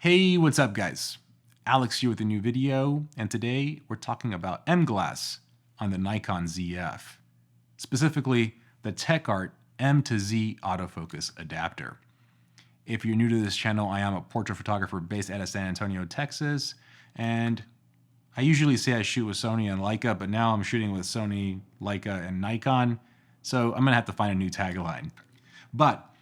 Hey, what's up guys? Alex here with a new video, and today we're talking about M-glass on the Nikon ZF, specifically the Techart M to Z autofocus adapter. If you're new to this channel, I am a portrait photographer based out of San Antonio, Texas, and I usually say I shoot with Sony and Leica, but now I'm shooting with Sony, Leica, and Nikon, so I'm gonna have to find a new tagline. But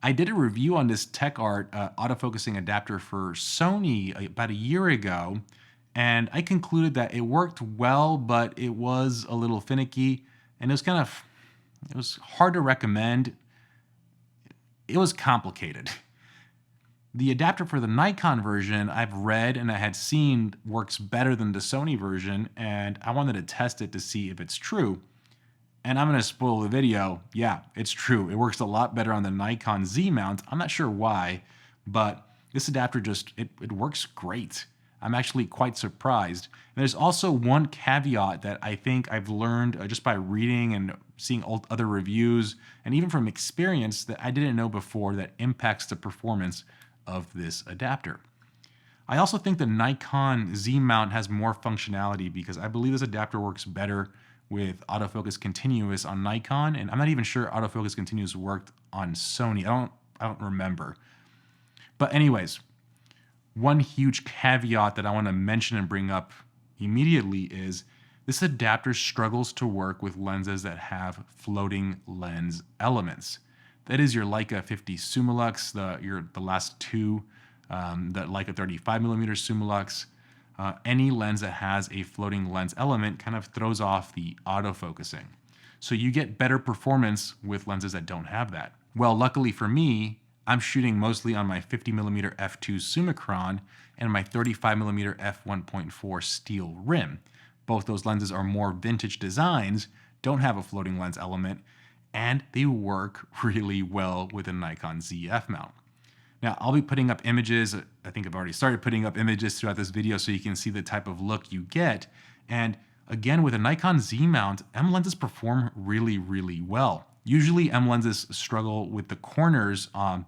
I did a review on this Techart autofocusing adapter for Sony about a year ago, and I concluded that it worked well, but it was a little finicky, and it was hard to recommend. It was complicated. The adapter for the Nikon version I've read and I had seen works better than the Sony version, and I wanted to test it to see if it's true. And I'm going to spoil the video. Yeah, it's true. It works a lot better on the Nikon Z mount. I'm not sure why, but this adapter it works great. I'm actually quite surprised. And there's also one caveat that I think I've learned just by reading and seeing other reviews, and even from experience, that I didn't know before that impacts the performance of this adapter. I also think the Nikon Z mount has more functionality because I believe this adapter works better with autofocus continuous on Nikon, and I'm not even sure autofocus continuous worked on Sony. I don't remember. But anyways, one huge caveat that I want to mention and bring up immediately is this adapter struggles to work with lenses that have floating lens elements. That is your Leica 50 Summilux, the last two, the Leica 35mm Summilux. Any lens that has a floating lens element kind of throws off the autofocusing. So you get better performance with lenses that don't have that. Well, luckily for me, I'm shooting mostly on my 50mm f2 Summicron and my 35mm f1.4 steel rim. Both those lenses are more vintage designs, don't have a floating lens element, and they work really well with a Nikon ZF mount. Now, I'll be putting up images. I think I've already started putting up images throughout this video so you can see the type of look you get. And again, with a Nikon Z mount, M lenses perform really, really well. Usually M lenses struggle with the corners on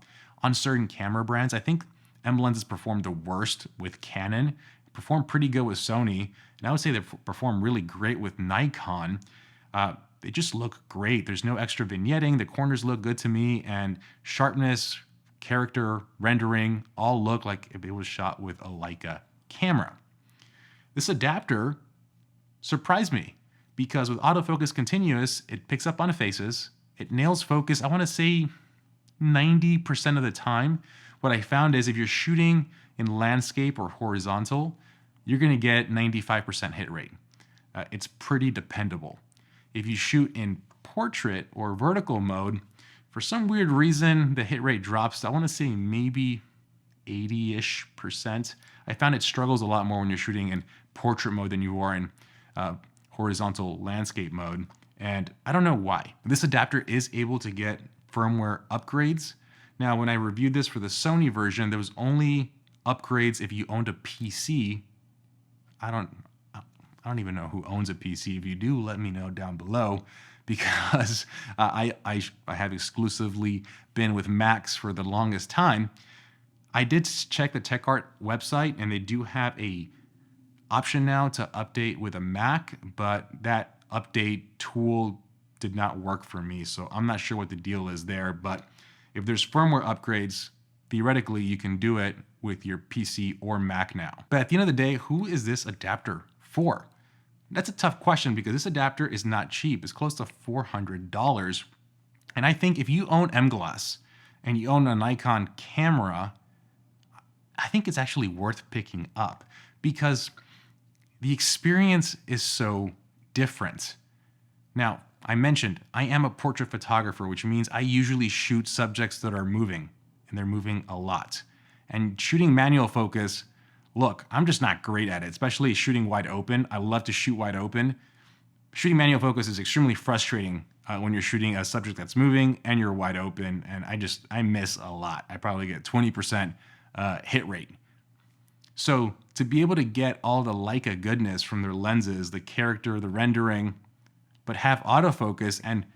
certain camera brands. I think M lenses perform the worst with Canon, perform pretty good with Sony, and I would say they perform really great with Nikon. They just look great. There's no extra vignetting. The corners look good to me, and sharpness, character, rendering, all look like if it was shot with a Leica camera. This adapter surprised me because with autofocus continuous, it picks up on faces, it nails focus, I want to say 90% of the time. What I found is if you're shooting in landscape or horizontal, you're going to get 95% hit rate. It's pretty dependable. If you shoot in portrait or vertical mode, for some weird reason, the hit rate drops, I want to say maybe 80-ish%. I found it struggles a lot more when you're shooting in portrait mode than you are in horizontal landscape mode. And I don't know why. This adapter is able to get firmware upgrades. Now, when I reviewed this for the Sony version, there was only upgrades if you owned a PC. I don't even know who owns a PC. If you do, let me know down below, because I have exclusively been with Macs for the longest time. I did check the Techart website, and they do have a option now to update with a Mac, but that update tool did not work for me, so I'm not sure what the deal is there. But if there's firmware upgrades, theoretically you can do it with your PC or Mac now. But at the end of the day, who is this adapter for? That's a tough question because this adapter is not cheap. It's close to $400. And I think if you own M-glass and you own a Nikon camera, I think it's actually worth picking up because the experience is so different. Now, I mentioned I am a portrait photographer, which means I usually shoot subjects that are moving, and they're moving a lot. And shooting manual focus, look, I'm just not great at it, especially shooting wide open. I love to shoot wide open. Shooting manual focus is extremely frustrating when you're shooting a subject that's moving and you're wide open, and I miss a lot. I probably get 20% hit rate. So to be able to get all the Leica goodness from their lenses, the character, the rendering, but have autofocus and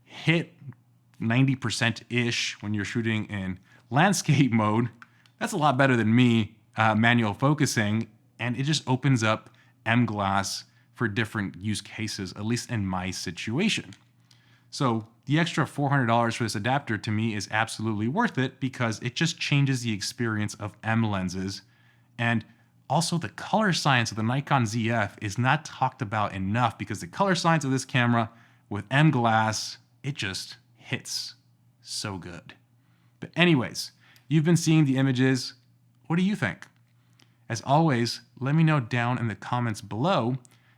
hit 90%-ish when you're shooting in landscape mode That's a lot better than me manual focusing, and it just opens up M-glass for different use cases, at least in my situation. So the extra $400 for this adapter to me is absolutely worth it because it just changes the experience of M lenses. And also the color science of the Nikon ZF is not talked about enough because the color science of this camera with M glass, it just hits so good. But anyways, you've been seeing the images. What do you think? As always, let me know down in the comments below,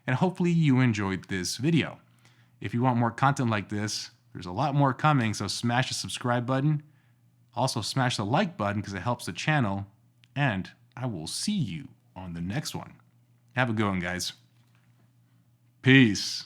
and hopefully you enjoyed this video. If you want more content like this, there's a lot more coming, so smash the subscribe button. Also smash the like button because it helps the channel, and I will see you on the next one. Have a good one, guys. Peace.